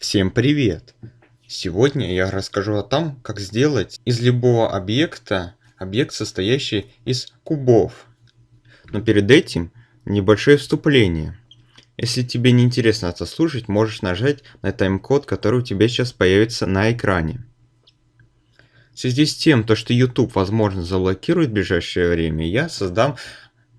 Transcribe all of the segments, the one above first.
Всем привет! Сегодня я расскажу о том, как сделать из любого объекта объект, состоящий из кубов. Но перед этим небольшое вступление. Если тебе не интересно это слушать, можешь нажать на тайм-код, который у тебя сейчас появится на экране. В связи с тем, что YouTube, возможно, заблокирует в ближайшее время, я создам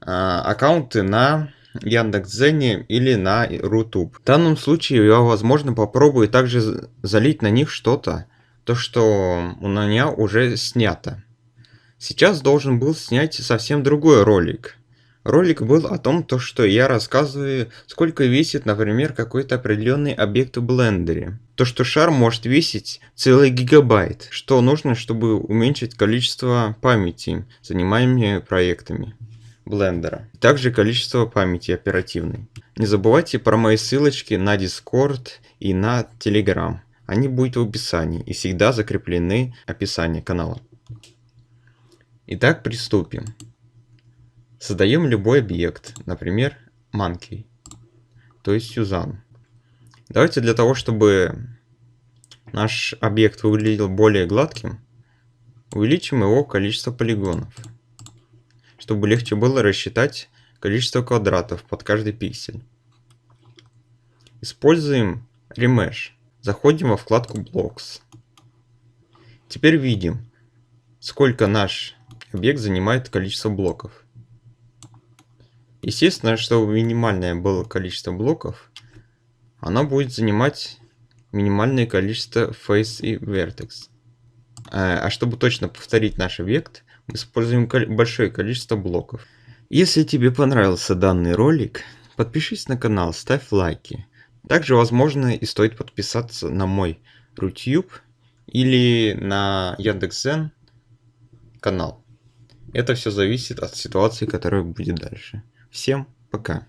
аккаунты на Яндекс.Дзене или на Рутуб. В данном случае я, возможно, попробую также залить на них что-то, что у меня уже снято. Сейчас должен был снять совсем другой ролик. Ролик был о том, что я рассказываю, сколько весит, например, какой-то определенный объект в блендере. Что шар может весить целый гигабайт, что нужно, чтобы уменьшить количество памяти занимаемыми проектами блендера. Также количество памяти оперативной. Не забывайте про мои ссылочки на Discord и на Telegram. Они будут в описании и всегда закреплены в описании канала. Итак, приступим. Создаем любой объект, например, Monkey, то есть Сюзан. Давайте для того, чтобы наш объект выглядел более гладким, увеличим его количество полигонов, чтобы легче было рассчитать количество квадратов под каждый пиксель. Используем Remesh. Заходим во вкладку Blocks. Теперь видим, сколько наш объект занимает количество блоков. Естественно, чтобы минимальное было количество блоков, оно будет занимать минимальное количество Face и Vertex. А чтобы точно повторить наш объект, мы используем большое количество блоков. Если тебе понравился данный ролик, подпишись на канал, ставь лайки. Также, возможно, и стоит подписаться на мой Рутуб или на Яндекс.Дзен канал. Это все зависит от ситуации, которая будет дальше. Всем пока!